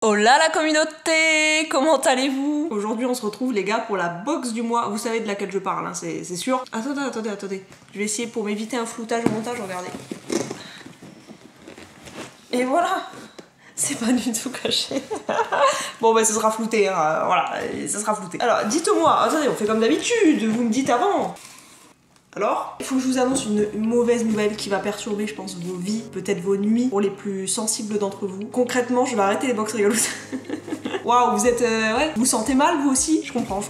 Hola la communauté, comment allez-vous? Aujourd'hui on se retrouve les gars pour la box du mois, vous savez de laquelle je parle, hein, c'est sûr. Attendez, je vais essayer pour m'éviter un floutage au montage, regardez. Et voilà, c'est pas du tout caché. Bon bah ce sera flouté, hein, voilà, ça sera flouté. Alors dites-moi, attendez, on fait comme d'habitude, vous me dites avant. Alors, il faut que je vous annonce une mauvaise nouvelle qui va perturber, je pense, vos vies, peut-être vos nuits, pour les plus sensibles d'entre vous. Concrètement, je vais arrêter les box rigolos. Waouh, vous êtes... ouais, vous sentez mal, vous aussi? Je comprends.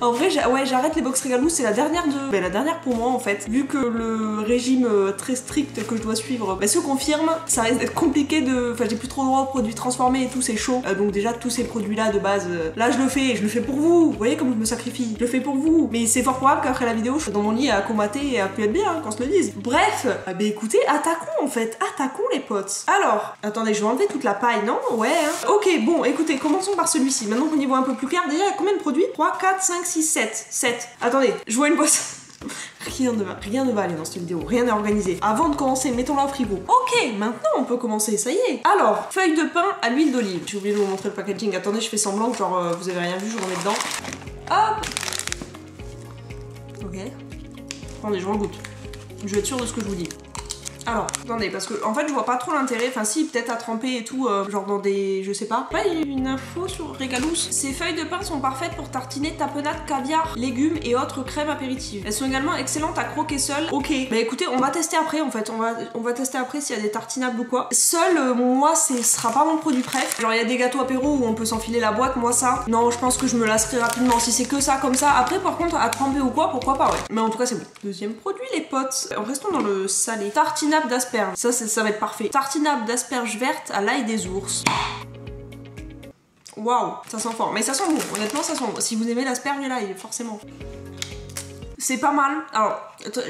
En vrai, j'arrête les box regalous, c'est la dernière de... la dernière pour moi, en fait. Vu que le régime très strict que je dois suivre se confirme, ça risque d'être compliqué de... Enfin, j'ai plus trop droit aux produits transformés et tout, c'est chaud. Donc déjà, tous ces produits-là, de base, là, je le fais pour vous. Vous voyez comme je me sacrifie? Je le fais pour vous. Mais c'est fort probable qu'après la vidéo, je suis dans mon lit à combattre et à plus être bien, hein, qu'on se le dise. Bref, bah écoutez, attaquons en fait, attaquons les potes. Alors, attendez, je vais enlever toute la paille, non? Ouais, hein. Ok, bon, écoutez, commençons par celui-ci. Maintenant qu'on y voit un peu plus clair, déjà, il y a combien de produits? 3, 4, 5, 6, 7. 7. Attendez, je vois une boîte. Rien ne va aller dans cette vidéo, rien n'est organisé. Avant de commencer, mettons-la au frigo. Ok, maintenant on peut commencer, ça y est. Alors, feuille de pain à l'huile d'olive. J'ai oublié de vous montrer le packaging. Attendez, je fais semblant que genre vous avez rien vu, je remets dedans. Hop. Ok. Attendez, je goûte. Je vais être sûre de ce que je vous dis. Alors, attendez, parce que en fait je vois pas trop l'intérêt, enfin si, peut-être à tremper et tout, genre dans des... je sais pas. Il y a une info sur Regalous. Ces feuilles de pain sont parfaites pour tartiner tapenade, caviar, légumes et autres crèmes apéritives. Elles sont également excellentes à croquer seules. Ok, bah écoutez, on va tester après en fait, on va tester après s'il y a des tartinables ou quoi. Seul, moi, ce sera pas mon produit préf. Genre il y a des gâteaux apéro où on peut s'enfiler la boîte, moi ça, non, je pense que je me lasserai rapidement. Si c'est que ça comme ça, après par contre à tremper ou quoi, pourquoi pas, ouais. Mais en tout cas c'est bon. Deuxième produit les potes. Restons dans le salé. Tartinade d'asperges, ça va être parfait. Tartinade d'asperges vertes à l'ail des ours. Waouh, ça sent fort. Mais ça sent bon, honnêtement ça sent bon. Si vous aimez l'asperge et l'ail, forcément. C'est pas mal. Alors,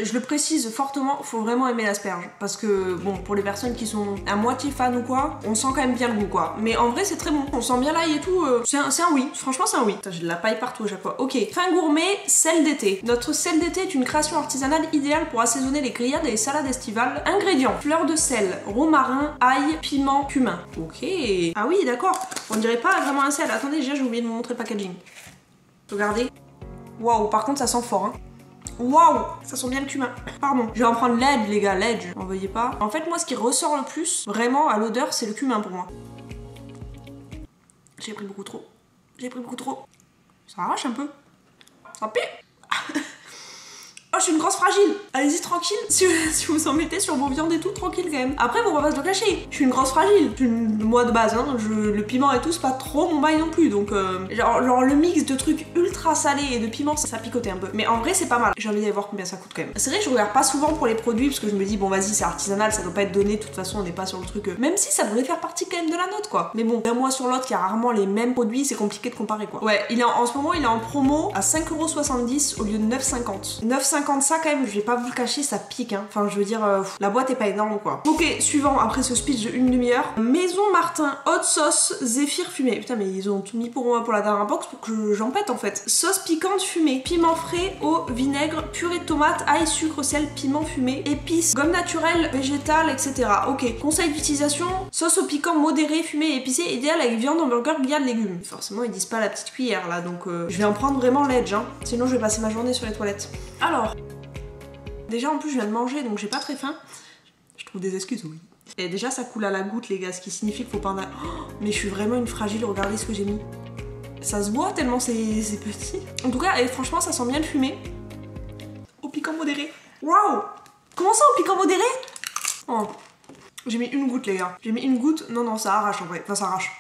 je le précise fortement, faut vraiment aimer l'asperge. Parce que, bon, pour les personnes qui sont à moitié fans ou quoi, on sent quand même bien le goût, quoi. Mais en vrai, c'est très bon. On sent bien l'ail et tout. C'est un oui. Franchement, c'est un oui. J'ai de la paille partout à chaque fois. Ok. Fin gourmet, sel d'été. Notre sel d'été est une création artisanale idéale pour assaisonner les grillades et les salades estivales. Ingrédients: fleur de sel, romarin, ail, piment, cumin. Ok. Ah oui, d'accord. On dirait pas vraiment un sel. Attendez, déjà, j'ai oublié de vous montrer le packaging. Regardez. Waouh, par contre, ça sent fort, hein. Waouh, ça sent bien le cumin. Pardon. Je vais en prendre l'aide, les gars, l'aide. N'en voyez pas. En fait, moi, ce qui ressort le plus, vraiment, à l'odeur, c'est le cumin pour moi. J'ai pris beaucoup trop. Ça arrache un peu. Ça pique. Oh, je suis une grosse fragile. Allez-y, tranquille. Si vous en mettez sur vos viandes et tout, tranquille quand même. Après, bon, on va pas se le cacher. Je suis une grosse fragile. Moi, de base, hein, le piment et tout, c'est pas trop mon bail non plus. Donc, genre le mix de trucs ultra salés et de piment, ça picotait un peu. Mais en vrai, c'est pas mal. J'ai envie d'aller voir combien ça coûte quand même. C'est vrai que je regarde pas souvent pour les produits parce que je me dis, bon, vas-y, c'est artisanal, ça doit pas être donné. De toute façon, on n'est pas sur le truc. Même si ça devrait faire partie quand même de la note, quoi. Mais bon, d'un mois sur l'autre, il y a rarement les mêmes produits, c'est compliqué de comparer, quoi. Ouais, en ce moment, il est en promo à 5,70€ au lieu de 9,50. 9,50 ça quand même, je vais pas vous le cacher, ça pique, hein. Enfin, je veux dire, la boîte est pas énorme, quoi. Ok, suivant, après ce speech de 1 demi-heure. Maison Martin, hot sauce, zéphyr fumé. Putain, mais ils ont tout mis pour moi pour la dernière box pour que j'en pète, en fait. Sauce piquante fumée, piment frais, eau, vinaigre, purée de tomate, ail, sucre, sel, piment fumé, épices, gomme naturelle, végétale, etc. Ok, conseil d'utilisation, sauce au piquant modéré, fumé et épicé, idéal avec viande, hamburger, grillade, légumes. Forcément, ils disent pas la petite cuillère, là, donc je vais en prendre vraiment l'edge, hein. Sinon, je vais passer ma journée sur les toilettes. Alors... déjà en plus je viens de manger donc j'ai pas très faim. Je trouve des excuses, oui. Et déjà ça coule à la goutte les gars, ce qui signifie qu'il faut pas en... Oh, mais je suis vraiment une fragile, regardez ce que j'ai mis. Ça se voit tellement c'est petit. En tout cas, et franchement ça sent bien le fumé. Au piquant modéré. Waouh! Comment ça au piquant modéré? Oh. J'ai mis une goutte les gars. J'ai mis une goutte. Non, ça arrache en vrai. Enfin ça arrache.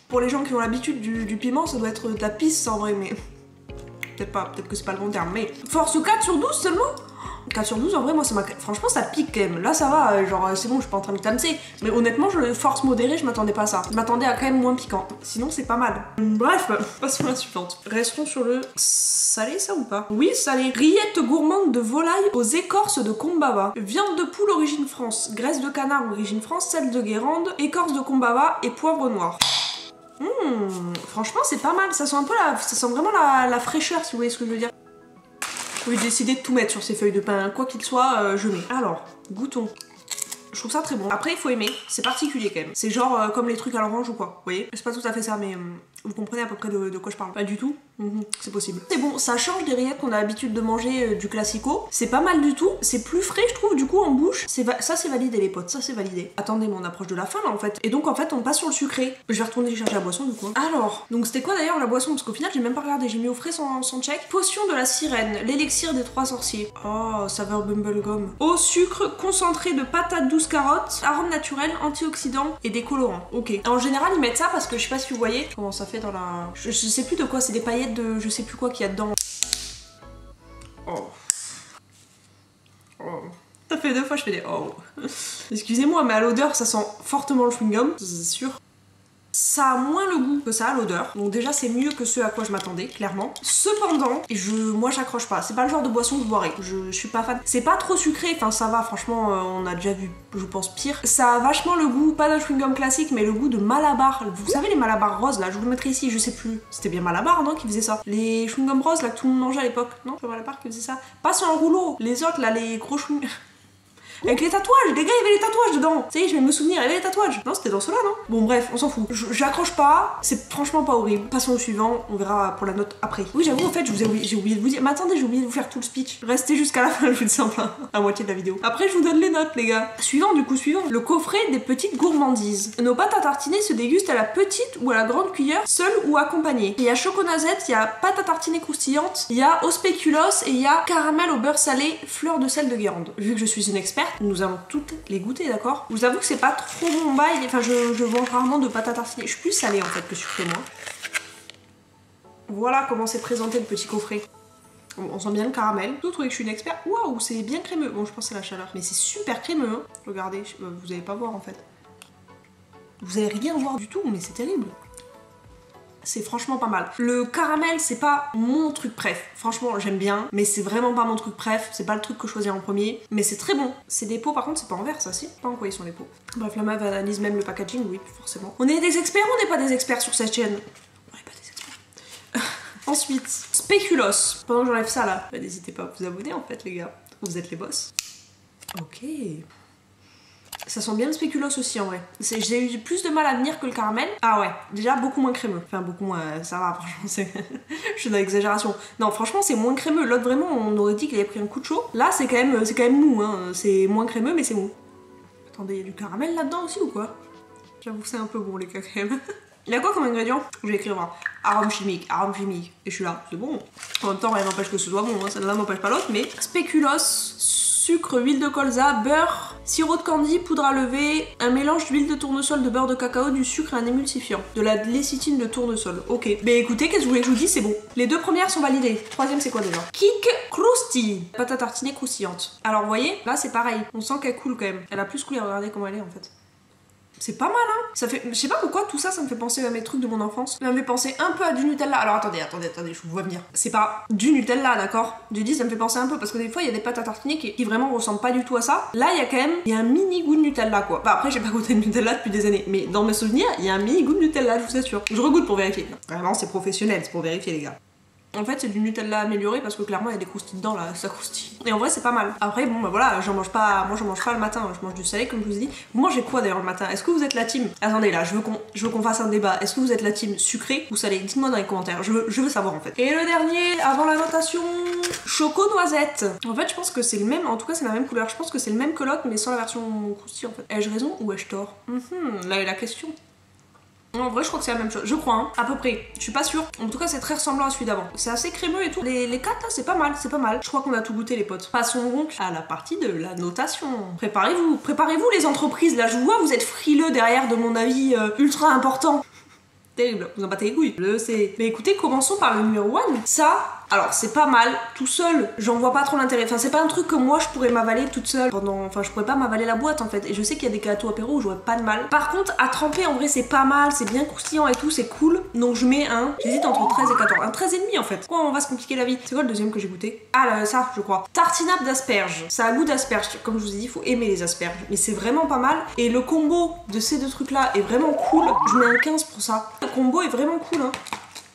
Pour les gens qui ont l'habitude du piment, ça doit être de la pisse en vrai, mais... peut-être pas, peut-être que c'est pas le bon terme, mais... Force 4 sur 12 seulement? 4 sur 12 en vrai, moi ça m'a... franchement ça pique quand même. Là ça va, genre c'est bon, je suis pas en train de tamser. Mais honnêtement, force modérée, je m'attendais pas à ça. Je m'attendais à quand même moins piquant. Sinon c'est pas mal. Bref, passons à la suivante. Restons sur le salé, ça ou pas? Oui, salé. Rillettes gourmandes de volaille aux écorces de kombava. Viande de poule origine France. Graisse de canard origine France. Sel de Guérande. Écorce de kombava et poivre noir. Franchement c'est pas mal. Ça sent un peu ça sent vraiment la fraîcheur si vous voyez ce que je veux dire. J'ai décidé de tout mettre sur ces feuilles de pain, quoi qu'il soit, je mets. Alors, goûtons. Je trouve ça très bon. Après, il faut aimer. C'est particulier quand même. C'est genre comme les trucs à l'orange ou quoi. Vous voyez? C'est pas tout à fait ça, mais vous comprenez à peu près de quoi je parle. Pas du tout. C'est possible. C'est bon, ça change des rillettes qu'on a l'habitude de manger du classico. C'est pas mal du tout. C'est plus frais, je trouve, du coup, en bouche. Ça, c'est validé, les potes. Ça, c'est validé. Attendez, mais on approche de la fin, là, en fait. Et donc, en fait, on passe sur le sucré. Je vais retourner chercher la boisson, du coup. Alors, donc, c'était quoi d'ailleurs la boisson? Parce qu'au final, j'ai même pas regardé. J'ai mis au frais sans check. Potion de la sirène. L'élixir des 3 sorciers. Oh, saveur bubblegum. Au sucre concentré de patates douces carottes, arômes naturels, antioxydants et des colorants. Ok. En général, ils mettent ça parce que je sais pas si vous voyez comment ça fait dans la... Je sais plus de quoi, c'est des paillettes de... Je sais plus quoi qu'il y a dedans. Oh. Oh. Ça fait 2 fois je fais des oh. Excusez-moi, mais à l'odeur, ça sent fortement le chewing-gum, c'est sûr. Ça a moins le goût que ça a l'odeur, donc déjà c'est mieux que ce à quoi je m'attendais, clairement. Cependant, moi j'accroche pas, c'est pas le genre de boisson que je boirais, je suis pas fan. C'est pas trop sucré, enfin ça va, franchement, on a déjà vu, je pense, pire. Ça a vachement le goût, pas d'un chewing-gum classique, mais le goût de Malabar. Vous savez les Malabar roses là, je vous le mettrai ici, je sais plus. C'était bien Malabar, non, qui faisait ça? Les chewing-gum roses là que tout le monde mangeait à l'époque, non? C'est Malabar qui faisait ça. Pas sur un rouleau, les autres là, les gros chewing... Avec les tatouages, les gars, il y avait les tatouages dedans. Ça y est, je vais me souvenir, il y avait les tatouages. Non, c'était dans ceux-là, non? Bon, bref, on s'en fout. J'accroche pas, c'est franchement pas horrible. Passons au suivant, on verra pour la note après. Oui, j'avoue, en fait, j'ai oublié de vous dire. Mais attendez, j'ai oublié de vous faire tout le speech. Restez jusqu'à la fin, je vous dis en plein, à moitié de la vidéo. Après, je vous donne les notes, les gars. Suivant, du coup, suivant. Le coffret des petites gourmandises. Nos pâtes à tartiner se dégustent à la petite ou à la grande cuillère, seule ou accompagnée. Il y a choconazette, il y a pâte à tartiner croustillante, il y a au spéculoos et il y a caramel au beurre salé, fleur de sel de Guérande. Vu que je suis une experte, nous allons toutes les goûter, d'accord? Je vous avoue que c'est pas trop mon bail, enfin je mange rarement de pâte à tartiner. Je suis plus salée en fait que sucrée moi. Voilà comment c'est présenté le petit coffret. On sent bien le caramel. Vous trouvez que je suis une experte? Waouh, c'est bien crémeux. Bon, je pense que c'est la chaleur. Mais c'est super crémeux, hein. Regardez, vous allez pas voir en fait. Vous allez rien voir du tout, mais c'est terrible. C'est franchement pas mal. Le caramel, c'est pas mon truc préf. Franchement, j'aime bien, mais c'est vraiment pas mon truc préf. C'est pas le truc que je choisis en premier, mais c'est très bon. C'est des pots, par contre, c'est pas en verre, ça, si? Pas en quoi ils sont les pots. Bref, la meuf analyse même le packaging, oui, forcément. On est des experts ou on n'est pas des experts sur cette chaîne? On n'est pas des experts. Ensuite, spéculoos. Pendant que j'enlève ça, là, bah, n'hésitez pas à vous abonner, en fait, les gars. Vous êtes les boss. Ok. Ça sent bien le spéculoos aussi en vrai. J'ai eu plus de mal à venir que le caramel. Ah ouais, déjà beaucoup moins crémeux. Enfin beaucoup moins, ça va franchement, je suis dans l'exagération. Non franchement c'est moins crémeux. L'autre vraiment on aurait dit qu'il avait pris un coup de chaud. Là c'est quand même mou hein. C'est moins crémeux mais c'est mou. Attendez, il y a du caramel là-dedans aussi ou quoi? J'avoue que c'est un peu bon les cas quand même. Il y a quoi comme ingrédient? Je vais écrire arôme chimique. Et je suis là, c'est bon. En même temps rien n'empêche que ce soit bon, hein. Ça l'un n'empêche pas l'autre, mais spéculoos, sucre, huile de colza, beurre, sirop de candy, poudre à lever, un mélange d'huile de tournesol, de beurre de cacao, du sucre et un émulsifiant. De la lécithine de tournesol. Ok. Mais écoutez, qu'est-ce que vous voulez que je vous dise? C'est bon. Les 2 premières sont validées. Troisième, c'est quoi déjà? Kick Krusty. Pâte à tartiner croustillante. Alors, vous voyez, là, c'est pareil. On sent qu'elle coule quand même. Elle a plus coulé. Regardez comment elle est en fait. C'est pas mal, hein. Ça fait... Je sais pas pourquoi tout ça, ça me fait penser à mes trucs de mon enfance. Ça me fait penser un peu à du Nutella. Alors attendez, je vous vois venir. C'est pas du Nutella, d'accord? Du dit, ça me fait penser un peu parce que des fois, il y a des pâtes à tartiner qui vraiment ressemblent pas du tout à ça. Là, il y a quand même... Il y a un mini goût de Nutella, quoi. Bah après, j'ai pas goûté de Nutella depuis des années. Mais dans mes souvenirs, il y a un mini goût de Nutella, je vous assure. Je regoute pour vérifier. Vraiment, c'est professionnel, c'est pour vérifier, les gars. En fait, c'est du Nutella amélioré parce que clairement, il y a des croustilles dedans, là, ça croustille. Et en vrai, c'est pas mal. Après, bon, bah voilà, j'en mange pas... Moi, j'en mange pas le matin, je mange du salé, comme je vous ai dit. Vous mangez quoi, d'ailleurs, le matin? Est-ce que vous êtes la team... Attendez, là, je veux qu'on fasse un débat. Est-ce que vous êtes la team sucré ou salé? Dites-moi dans les commentaires, je veux savoir, en fait. Et le dernier, avant la notation... Choco-noisette. En fait, je pense que c'est le même... En tout cas, c'est la même couleur. Je pense que c'est le même que l'autre, mais sans la version croustille, en fait. Ai-je raison ou ai-je tort? Là est la question. En vrai, je crois que c'est la même chose. Je crois, hein, à peu près. Je suis pas sûre. En tout cas, c'est très ressemblant à celui d'avant. C'est assez crémeux et tout. Les 4 là, c'est pas mal, c'est pas mal. Je crois qu'on a tout goûté, les potes. Passons donc à la partie de la notation. Préparez-vous les entreprises. Là, je vois, vous êtes frileux derrière de mon avis ultra important. Terrible, vous en battez les couilles, je le sais. Mais écoutez, commençons par le numéro 1. Ça, alors c'est pas mal, tout seul, j'en vois pas trop l'intérêt. Enfin, c'est pas un truc que moi je pourrais m'avaler toute seule pendant. Enfin, je pourrais pas m'avaler la boîte en fait. Et je sais qu'il y a des gâteaux apéro où j'aurais pas de mal. Par contre, à tremper, en vrai, c'est pas mal, c'est bien croustillant et tout, c'est cool. Donc je mets un. J'hésite entre 13 et 14. Un 13,5 en fait. Quoi, on va se compliquer la vie. C'est quoi le deuxième que j'ai goûté? Ah, là, ça, je crois. Tartinade d'asperges. Ça a goût d'asperges. Comme je vous ai dit, il faut aimer les asperges. Mais c'est vraiment pas mal. Et le combo de ces 2 trucs là est vraiment cool. Je mets un 15 pour ça. Le combo est vraiment cool, hein.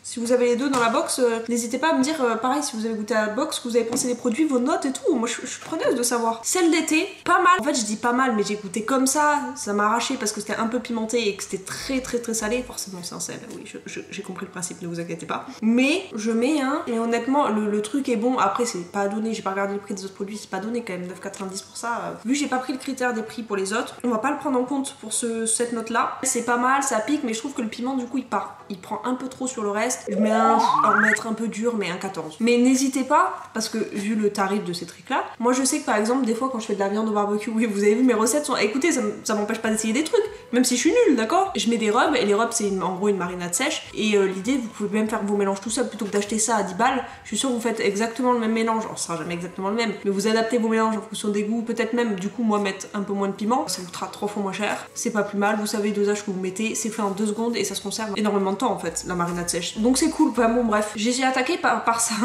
Si vous avez les deux dans la box, n'hésitez pas à me dire, pareil, si vous avez goûté à la box, que vous avez pensé des produits, vos notes et tout. Moi, je suis preneuse de savoir. Celle d'été, pas mal. En fait, je dis pas mal, mais j'ai goûté comme ça m'a arraché parce que c'était un peu pimenté et que c'était très salé. Forcément, c'est un sel. Oui, j'ai compris le principe, ne vous inquiétez pas. Mais je mets un, et honnêtement, le truc est bon. Après, c'est pas donné, j'ai pas regardé le prix des autres produits, c'est pas donné quand même, 9,90 pour ça. Vu que j'ai pas pris le critère des prix pour les autres, on va pas le prendre en compte pour cette note-là. C'est pas mal, ça pique, mais je trouve que le piment, du coup, il part. Il prend un peu trop sur le reste. Je mets on va être un peu dur, mais un 14. Mais n'hésitez pas, parce que vu le tarif de ces trucs-là, moi je sais que par exemple, des fois quand je fais de la viande au barbecue, oui, vous avez vu, mes recettes sont. Écoutez, ça m'empêche pas d'essayer des trucs, même si je suis nulle, d'accord? Je mets des rubs, et les rubs, c'est en gros une marinade sèche. Et l'idée, vous pouvez même faire vos mélanges tout seul plutôt que d'acheter ça à 10 balles. Je suis sûre que vous faites exactement le même mélange. Alors, ce sera jamais exactement le même, mais vous adaptez vos mélanges en fonction des goûts. Peut-être même, du coup, moi, mettre un peu moins de piment, ça vous coûtera 3 fois moins cher. C'est pas plus mal, vous savez le dosage que vous mettez, c'est fait en 2 secondes et ça se conserve énormément de temps en fait, la marinade sèche. Donc c'est cool, enfin bon, bref. J'ai attaqué par ça.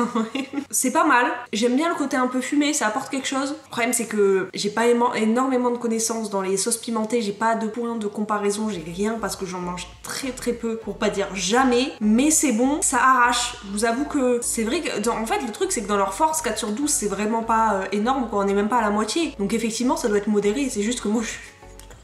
C'est pas mal. J'aime bien le côté un peu fumé, ça apporte quelque chose. Le problème, c'est que j'ai pas énormément de connaissances dans les sauces pimentées, j'ai pas de point de comparaison, j'ai rien parce que j'en mange très peu, pour pas dire jamais. Mais c'est bon, ça arrache. Je vous avoue que c'est vrai que, en fait, le truc, c'est que dans leur force, 4 sur 12, c'est vraiment pas énorme, quoi. On est même pas à la moitié. Donc effectivement, ça doit être modéré. C'est juste que moi, je suis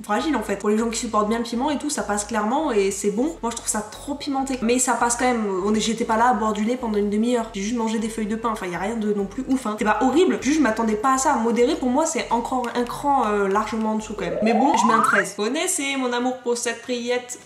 fragile en fait. Pour les gens qui supportent bien le piment et tout, ça passe clairement et c'est bon. Moi je trouve ça trop pimenté. Mais ça passe quand même. J'étais pas là à boire du lait pendant une demi-heure. J'ai juste mangé des feuilles de pain. Enfin, y a rien de non plus ouf. Hein. C'est pas horrible. Juste je m'attendais pas à ça. Modéré pour moi, c'est encore un cran largement en dessous quand même. Mais bon, je mets un 13. Vous connaissez mon amour pour cette priette.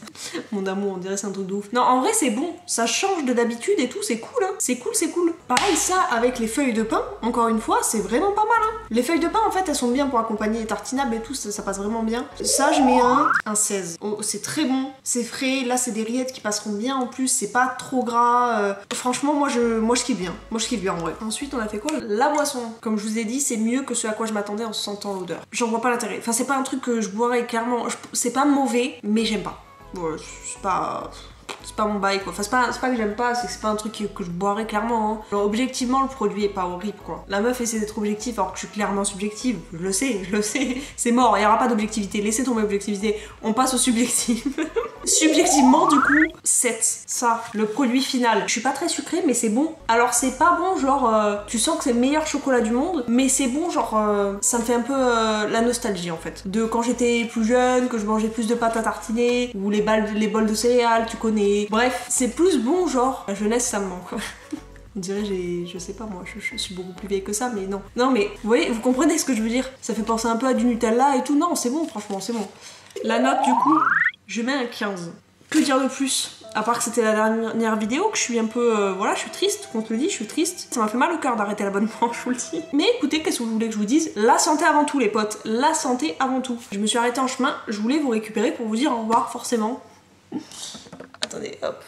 Mon amour, on dirait c'est un truc de ouf. Non, en vrai, c'est bon. Ça change de d'habitude et tout. C'est cool, hein. C'est cool. Pareil, ça avec les feuilles de pain, encore une fois, c'est vraiment pas mal, hein. Les feuilles de pain, en fait, elles sont bien pour accompagner les tartinables et tout. Ça passe vraiment bien. Ça, je mets un 16. Oh, c'est très bon, c'est frais. Là, c'est des rillettes qui passeront bien en plus. C'est pas trop gras. Franchement, moi, je kiffe bien. Moi, je kiffe bien en vrai. Ensuite, on a fait quoi? La boisson. Comme je vous ai dit, c'est mieux que ce à quoi je m'attendais en sentant l'odeur. J'en vois pas l'intérêt. Enfin, c'est pas un truc que je boirais clairement. C'est pas mauvais, mais j'aime pas. Bon, c'est pas mon bail quoi. Enfin, c'est pas que j'aime pas, c'est que c'est pas un truc que je boirais clairement. Hein. Alors, objectivement, le produit est pas horrible quoi. La meuf essaie d'être objective alors que je suis clairement subjective. Je le sais. C'est mort, il y aura pas d'objectivité. Laissez tomber l'objectivité. On passe au subjectif. Subjectivement, du coup, 7. Ça, le produit final. Je suis pas très sucrée, mais c'est bon. Alors, c'est pas bon, genre, tu sens que c'est le meilleur chocolat du monde, mais c'est bon, genre, ça me fait un peu la nostalgie en fait. De quand j'étais plus jeune, que je mangeais plus de pâtes à tartiner, ou les bols de céréales, tu connais. Bref, c'est plus bon, genre, la jeunesse, ça me manque. On dirait, je sais pas moi, je suis beaucoup plus vieille que ça, mais non. Non, mais vous voyez, vous comprenez ce que je veux dire? Ça fait penser un peu à du Nutella et tout. Non, c'est bon, franchement, c'est bon. La note, du coup, je mets un 15. Que dire de plus? À part que c'était la dernière vidéo, que je suis un peu... voilà, je suis triste, qu'on te le dit, je suis triste. Ça m'a fait mal au cœur d'arrêter l'abonnement, je vous le dis. Mais écoutez, qu'est-ce que vous voulez que je vous dise? La santé avant tout, les potes. La santé avant tout. Je me suis arrêtée en chemin, je voulais vous récupérer pour vous dire au revoir, forcément. Attendez, hop.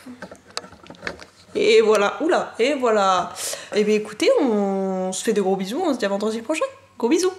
Et voilà, oula, et voilà. Et bien écoutez, on se fait de gros bisous, on se dit à vendredi prochain. Gros bisous.